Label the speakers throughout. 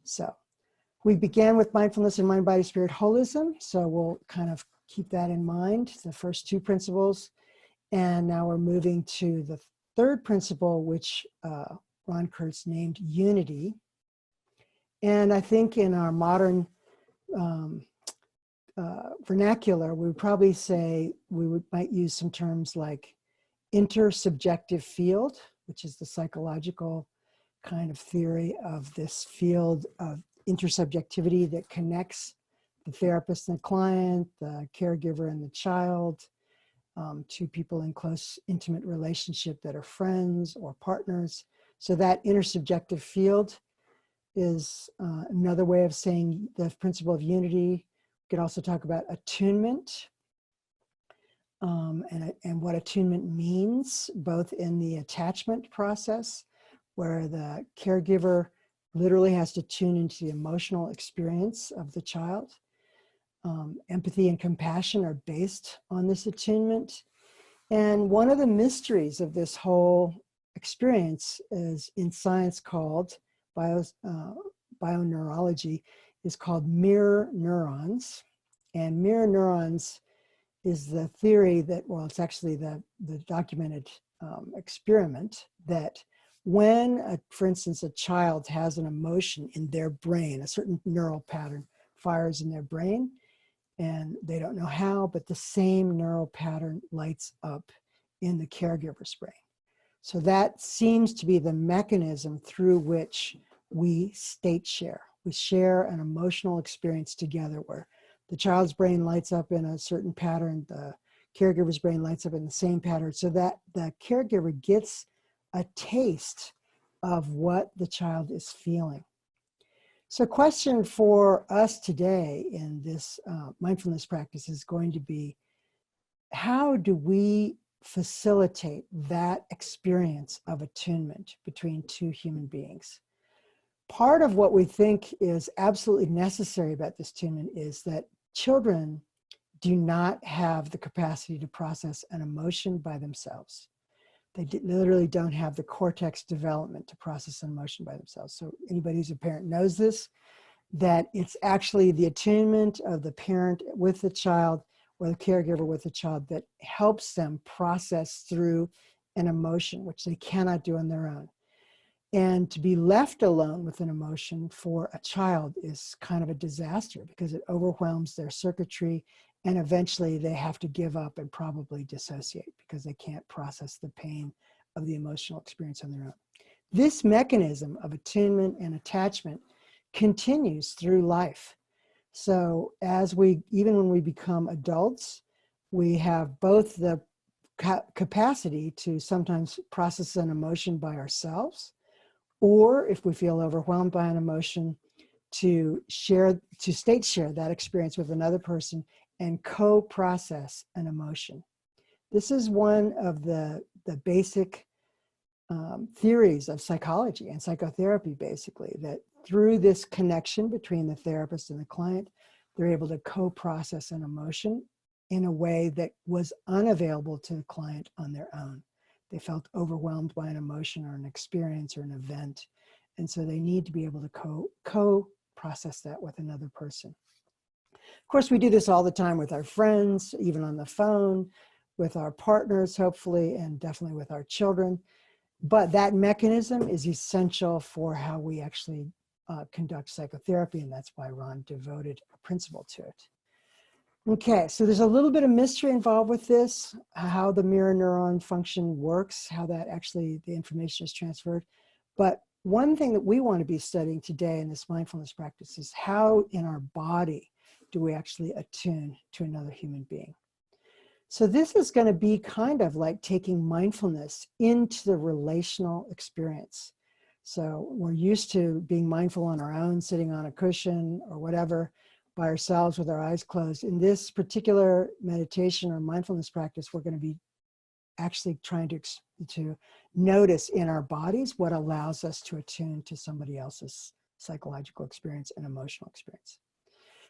Speaker 1: So we began with mindfulness and mind, body, spirit holism. So we'll kind of keep that in mind, the first two principles. And now we're moving to the third principle, which Ron Kurtz named unity. And I think in our modern vernacular, we would probably say might use some terms like intersubjective field, which is the psychological kind of theory of this field of intersubjectivity that connects the therapist and the client, the caregiver and the child, two people in close, intimate relationship that are friends or partners. So that intersubjective field is another way of saying the principle of unity. We could also talk about attunement and what attunement means, both in the attachment process, where the caregiver literally has to tune into the emotional experience of the child. Empathy and compassion are based on this attunement. And one of the mysteries of this whole experience is in science called bioneurology is called mirror neurons. And mirror neurons is the theory that, well, it's actually the documented experiment that when, for instance, a child has an emotion in their brain, a certain neural pattern fires in their brain, and they don't know how, but the same neural pattern lights up in the caregiver's brain. So that seems to be the mechanism through which we state share. We share an emotional experience together where the child's brain lights up in a certain pattern, the caregiver's brain lights up in the same pattern, so that the caregiver gets a taste of what the child is feeling. So question for us today in this mindfulness practice is going to be, how do we facilitate that experience of attunement between two human beings? Part of what we think is absolutely necessary about this attunement is that children do not have the capacity to process an emotion by themselves. They literally don't have the cortex development to process an emotion by themselves. So anybody who's a parent knows this, that it's actually the attunement of the parent with the child or the caregiver with the child that helps them process through an emotion, which they cannot do on their own. And to be left alone with an emotion for a child is kind of a disaster because it overwhelms their circuitry, and eventually they have to give up and probably dissociate because they can't process the pain of the emotional experience on their own. This mechanism of attunement and attachment continues through life. So even when we become adults, we have both the capacity to sometimes process an emotion by ourselves, or if we feel overwhelmed by an emotion, to state share that experience with another person and co-process an emotion. This is one of the basic theories of psychology and psychotherapy, basically, that through this connection between the therapist and the client, they're able to co-process an emotion in a way that was unavailable to the client on their own. They felt overwhelmed by an emotion or an experience or an event. And so they need to be able to co-process that with another person. Of course, we do this all the time with our friends, even on the phone, with our partners, hopefully, and definitely with our children. But that mechanism is essential for how we actually conduct psychotherapy, and that's why Ron devoted a principle to it. Okay, so there's a little bit of mystery involved with this, how the mirror neuron function works, how that actually, the information is transferred. But one thing that we want to be studying today in this mindfulness practice is how in our body do we actually attune to another human being. So this is going to be kind of like taking mindfulness into the relational experience. So we're used to being mindful on our own, sitting on a cushion or whatever, by ourselves with our eyes closed. In this particular meditation or mindfulness practice, we're going to be actually trying to notice in our bodies what allows us to attune to somebody else's psychological experience and emotional experience.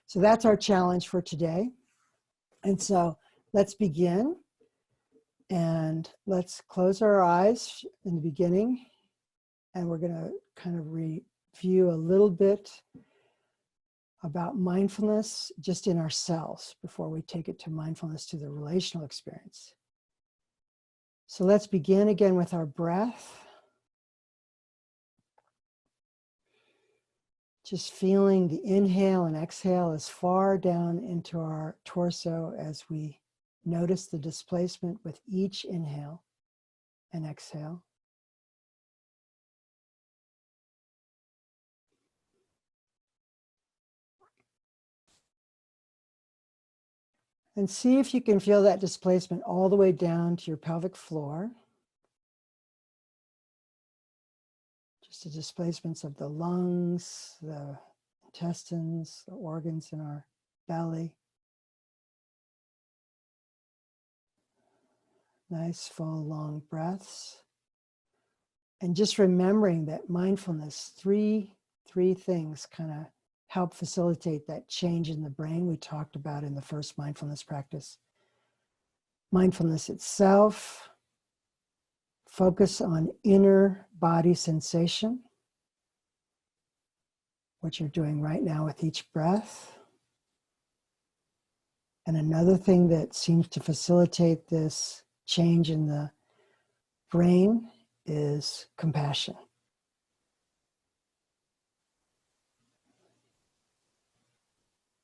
Speaker 1: So that's our challenge for today. And so let's begin, and let's close our eyes in the beginning, and we're going to kind of view a little bit about mindfulness just in ourselves before we take it to mindfulness to the relational experience. So let's begin again with our breath. Just feeling the inhale and exhale as far down into our torso as we notice the displacement with each inhale and exhale. And see if you can feel that displacement all the way down to your pelvic floor. Just the displacements of the lungs, the intestines, the organs in our belly. Nice, full, long breaths. And just remembering that mindfulness, three things kind of help facilitate that change in the brain we talked about in the first mindfulness practice. Mindfulness itself, focus on inner body sensation, what you're doing right now with each breath. And another thing that seems to facilitate this change in the brain is compassion.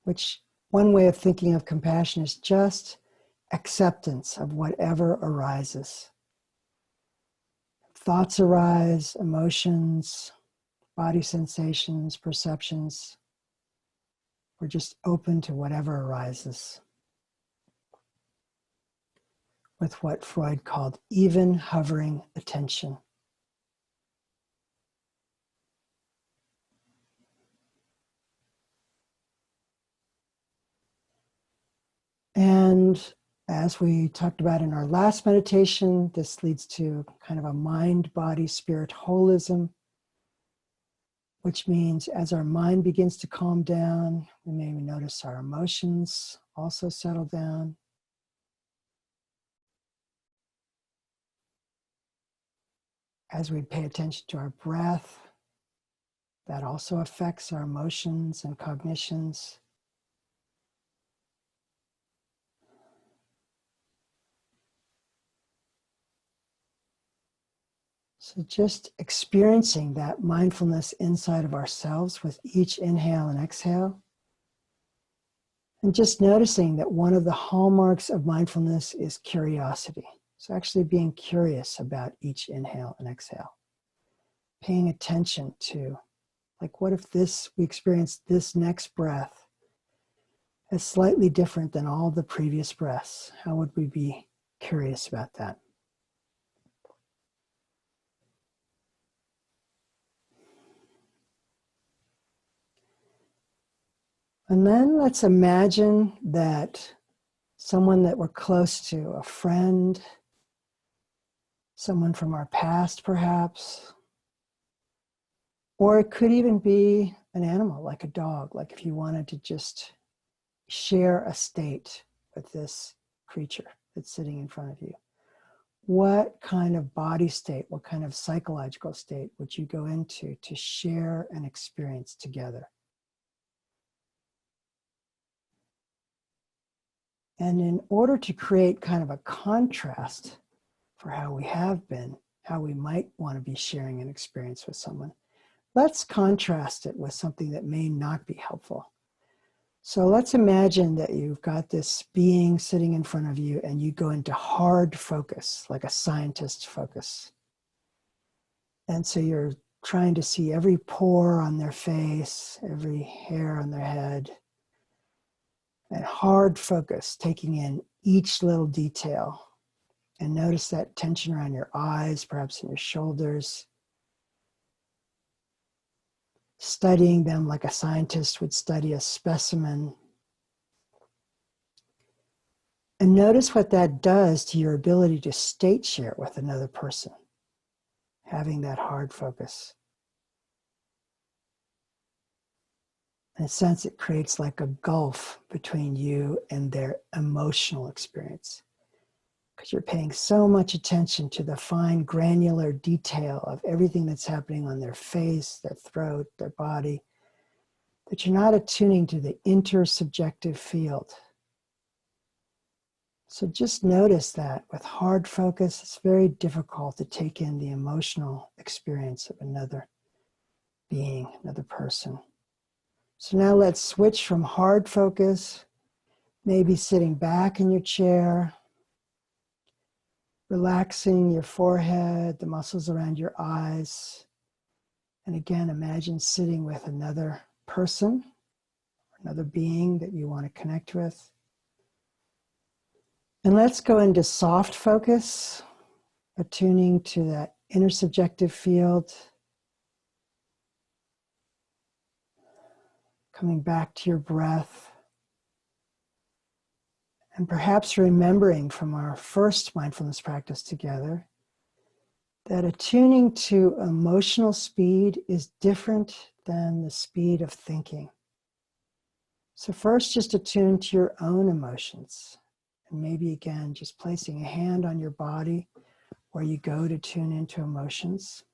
Speaker 1: Which one way of thinking of compassion is just acceptance of whatever arises. Thoughts arise, emotions, body sensations, perceptions. We're just open to whatever arises. With what Freud called even hovering attention. And as we talked about in our last meditation, this leads to kind of a mind, body, spirit holism, which means as our mind begins to calm down, we may notice our emotions also settle down. As we pay attention to our breath, that also affects our emotions and cognitions. So just experiencing that mindfulness inside of ourselves with each inhale and exhale. And just noticing that one of the hallmarks of mindfulness is curiosity. So actually being curious about each inhale and exhale. Paying attention to, like, what if we experience this next breath as slightly different than all the previous breaths? How would we be curious about that? And then let's imagine that someone that we're close to, a friend, someone from our past perhaps, or it could even be an animal like a dog, like if you wanted to just share a state with this creature that's sitting in front of you. What kind of body state, what kind of psychological state would you go into to share an experience together? And in order to create kind of a contrast for how we have been, how we might want to be sharing an experience with someone, let's contrast it with something that may not be helpful. So let's imagine that you've got this being sitting in front of you and you go into hard focus, like a scientist focus. And so you're trying to see every pore on their face, every hair on their head, and hard focus, taking in each little detail. And notice that tension around your eyes, perhaps in your shoulders. Studying them like a scientist would study a specimen. And notice what that does to your ability to state share with another person, having that hard focus. In a sense, it creates like a gulf between you and their emotional experience. because you're paying so much attention to the fine granular detail of everything that's happening on their face, their throat, their body, that you're not attuning to the intersubjective field. So just notice that with hard focus, it's very difficult to take in the emotional experience of another being, another person. So now let's switch from hard focus, maybe sitting back in your chair, relaxing your forehead, the muscles around your eyes. And again, imagine sitting with another person, another being that you want to connect with. And let's go into soft focus, attuning to that intersubjective field. Coming back to your breath. And perhaps remembering from our first mindfulness practice together that attuning to emotional speed is different than the speed of thinking. So first, just attune to your own emotions. And maybe again, just placing a hand on your body where you go to tune into emotions.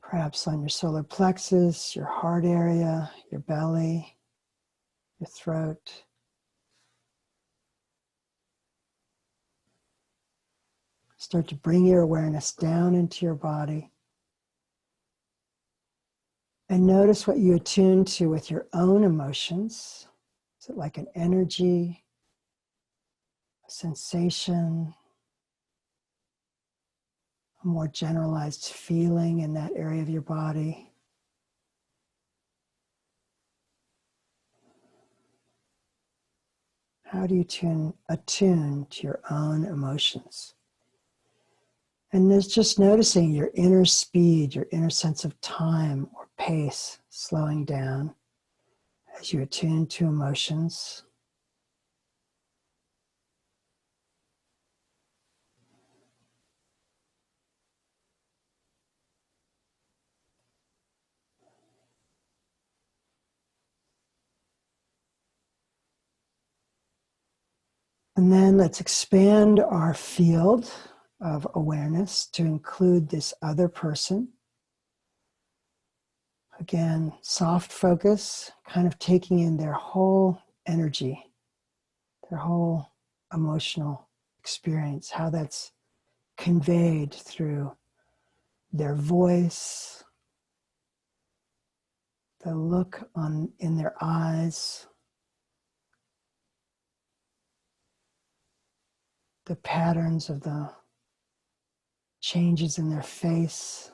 Speaker 1: Perhaps on your solar plexus, your heart area, your belly, your throat. Start to bring your awareness down into your body. And notice what you attune to with your own emotions. Is it like an energy, a sensation, a more generalized feeling in that area of your body? How do you attune to your own emotions? And there's just noticing your inner speed, your inner sense of time or pace slowing down as you attune to emotions. And then let's expand our field of awareness to include this other person. Again, soft focus, kind of taking in their whole energy, their whole emotional experience, how that's conveyed through their voice, the look in their eyes, the patterns of the changes in their face,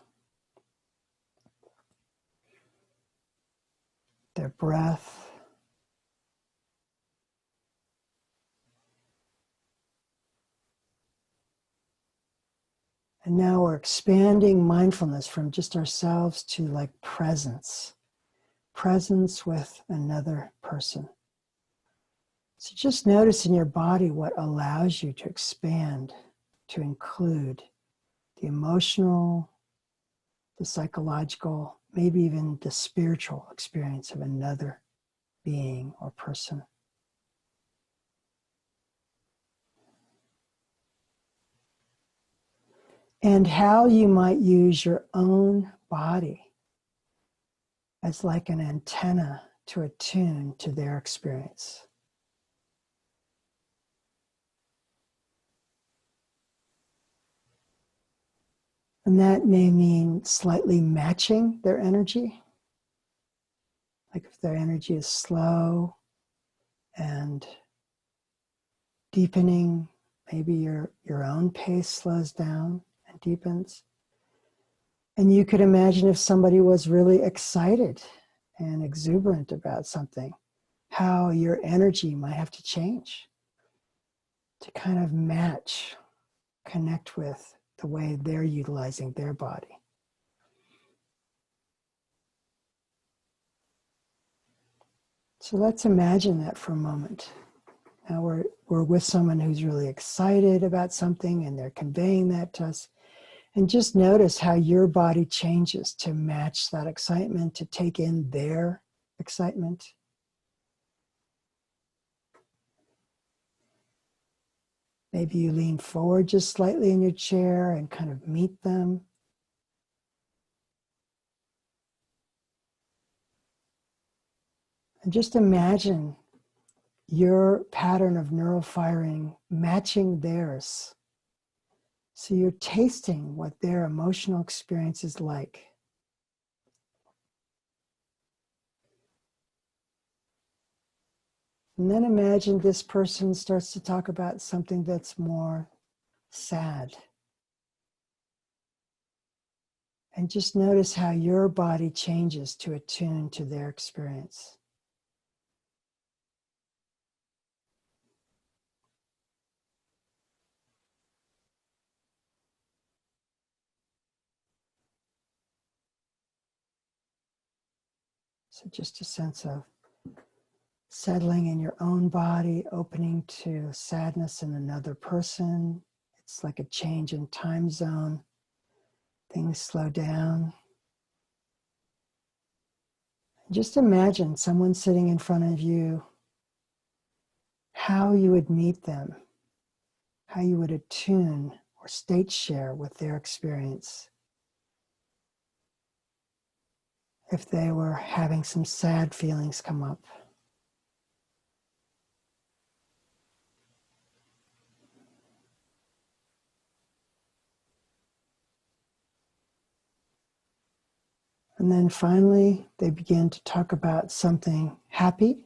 Speaker 1: their breath. And now we're expanding mindfulness from just ourselves to like presence with another person. So just notice in your body what allows you to expand, to include the emotional, the psychological, maybe even the spiritual experience of another being or person. And how you might use your own body as like an antenna to attune to their experience. And that may mean slightly matching their energy. Like if their energy is slow and deepening, maybe your own pace slows down and deepens. And you could imagine if somebody was really excited and exuberant about something, how your energy might have to change to kind of match, connect with the way they're utilizing their body. So let's imagine that for a moment. Now we're with someone who's really excited about something and they're conveying that to us. And just notice how your body changes to match that excitement, to take in their excitement. Maybe you lean forward just slightly in your chair and kind of meet them. And just imagine your pattern of neural firing matching theirs. So you're tasting what their emotional experience is like. And then imagine this person starts to talk about something that's more sad. And just notice how your body changes to attune to their experience. So just a sense of settling in your own body, opening to sadness in another person. It's like a change in time zone. Things slow down. Just imagine someone sitting in front of you, how you would meet them, how you would attune or state share with their experience. If they were having some sad feelings come up. And then finally, they begin to talk about something happy.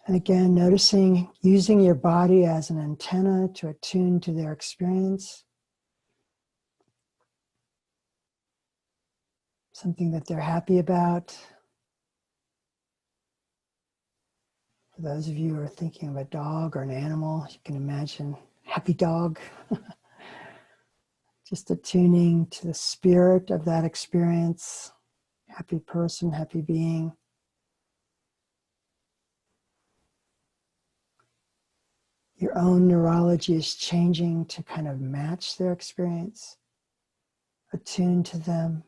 Speaker 1: And again, noticing, using your body as an antenna to attune to their experience. Something that they're happy about. For those of you who are thinking of a dog or an animal, you can imagine happy dog. Just attuning to the spirit of that experience. Happy person, happy being. Your own neurology is changing to kind of match their experience. Attune to them.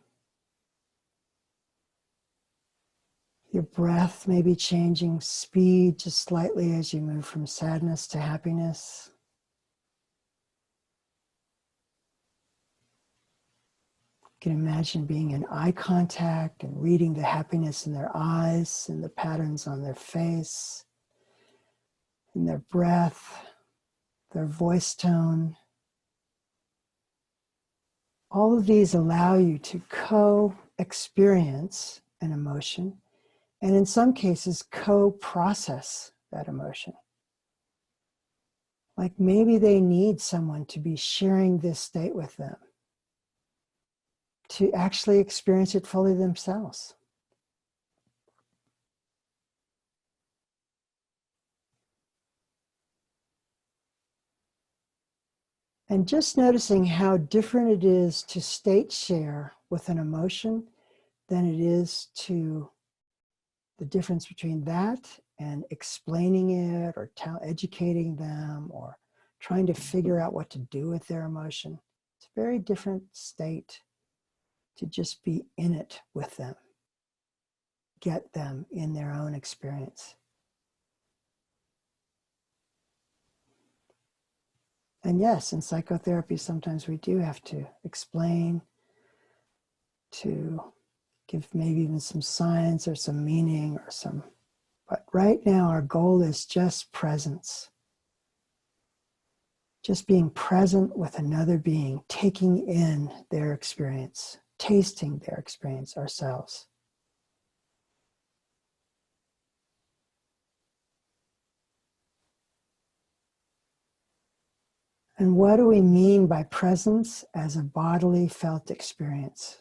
Speaker 1: Your breath may be changing speed just slightly as you move from sadness to happiness. You can imagine being in eye contact and reading the happiness in their eyes and the patterns on their face, in their breath, their voice tone. All of these allow you to co-experience an emotion, and in some cases, co-process that emotion. Like maybe they need someone to be sharing this state with them, to actually experience it fully themselves. And just noticing how different it is to state share with an emotion than it is to the difference between that and explaining it or educating them or trying to figure out what to do with their emotion. It's a very different state to just be in it with them, get them in their own experience. And yes, in psychotherapy, sometimes we do have to explain, to give maybe even some science or some meaning or some, but right now our goal is just presence. Just being present with another being, taking in their experience, tasting their experience ourselves. And what do we mean by presence as a bodily felt experience?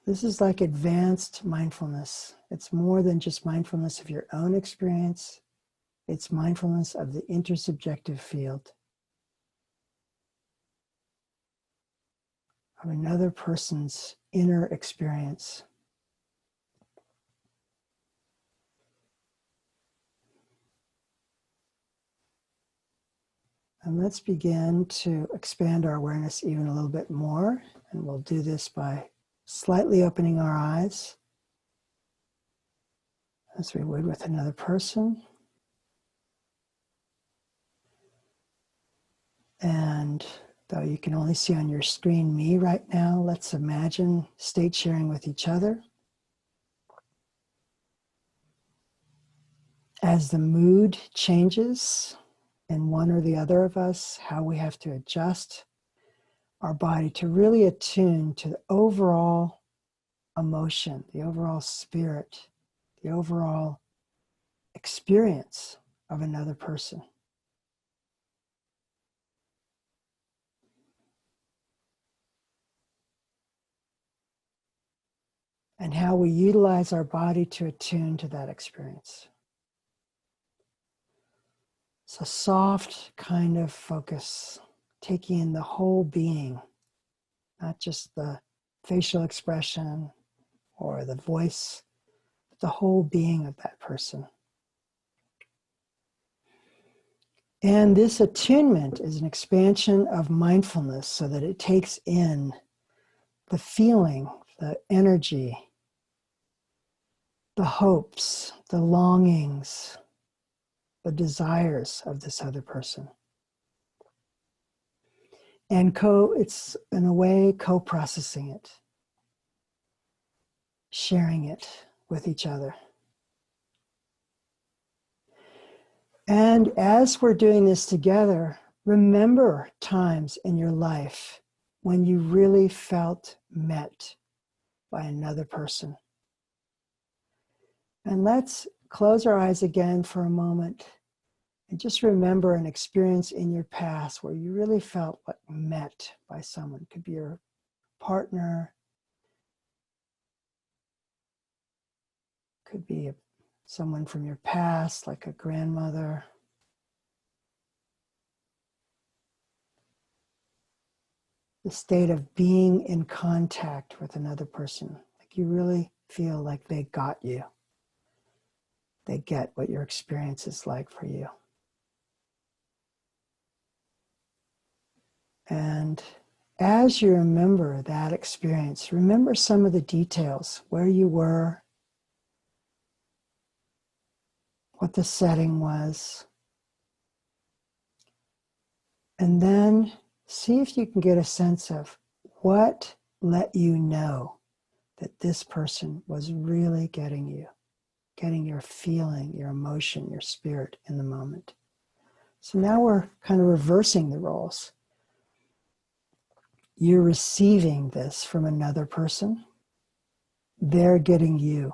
Speaker 1: This is like advanced mindfulness. It's more than just mindfulness of your own experience. It's mindfulness of the intersubjective field of another person's inner experience. And let's begin to expand our awareness even a little bit more. And we'll do this by slightly opening our eyes as we would with another person. And though you can only see on your screen me right now, let's imagine state sharing with each other. As the mood changes in one or the other of us, how we have to adjust our body to really attune to the overall emotion, the overall spirit, the overall experience of another person. And how we utilize our body to attune to that experience. It's a soft kind of focus, taking in the whole being, not just the facial expression or the voice, but the whole being of that person. And this attunement is an expansion of mindfulness so that it takes in the feeling, the energy, the hopes, the longings, the desires of this other person. And it's in a way co-processing it, sharing it with each other. And as we're doing this together, remember times in your life when you really felt met by another person. And let's close our eyes again for a moment and just remember an experience in your past where you really felt like met by someone. It could be your partner, could be someone from your past, like a grandmother. The state of being in contact with another person, like you really feel like they got you. They get what your experience is like for you. And as you remember that experience, remember some of the details, where you were, what the setting was, and then see if you can get a sense of what let you know that this person was really getting you, getting your feeling, your emotion, your spirit in the moment. So now we're kind of reversing the roles. You're receiving this from another person. They're getting you.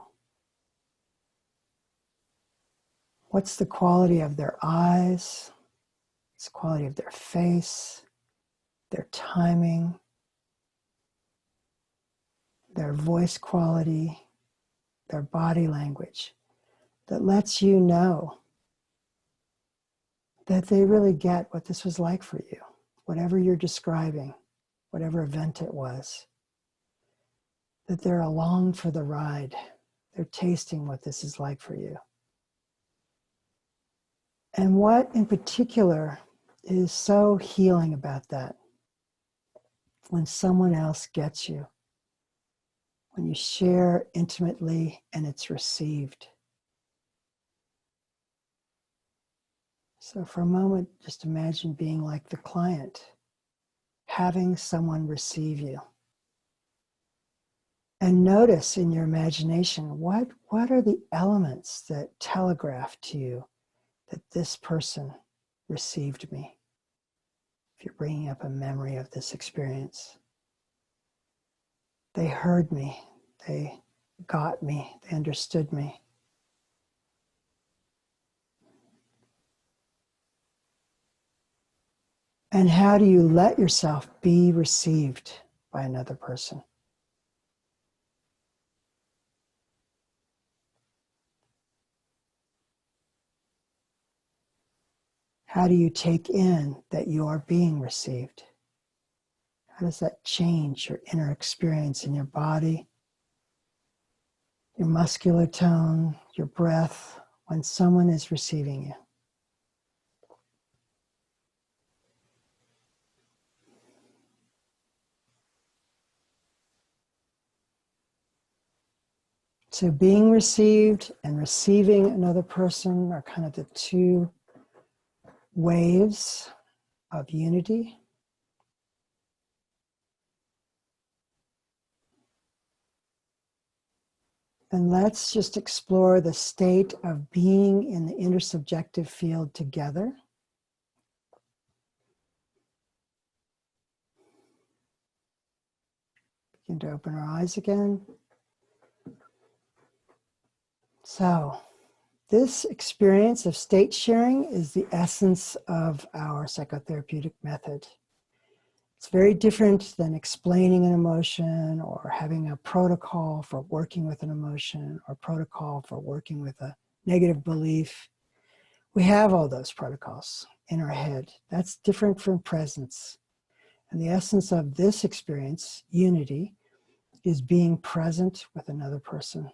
Speaker 1: What's the quality of their eyes? What's the quality of their face? Their timing? Their voice quality? Their body language? That lets you know that they really get what this was like for you. Whatever you're describing, whatever event it was. That they're along for the ride. They're tasting what this is like for you. And what in particular is so healing about that? When someone else gets you, when you share intimately and it's received. So for a moment, just imagine being like the client, having someone receive you. And notice in your imagination, what are the elements that telegraph to you that this person received me? If you're bringing up a memory of this experience. They heard me, they got me, they understood me. And how do you let yourself be received by another person? How do you take in that you are being received? How does that change your inner experience in your body, your muscular tone, your breath, when someone is receiving you? So being received and receiving another person are kind of the two waves of unity. And let's just explore the state of being in the intersubjective field together. Begin to open our eyes again. So, this experience of state sharing is the essence of our psychotherapeutic method. It's very different than explaining an emotion or having a protocol for working with an emotion or protocol for working with a negative belief. We have all those protocols in our head. That's different from presence. And the essence of this experience, unity, is being present with another person.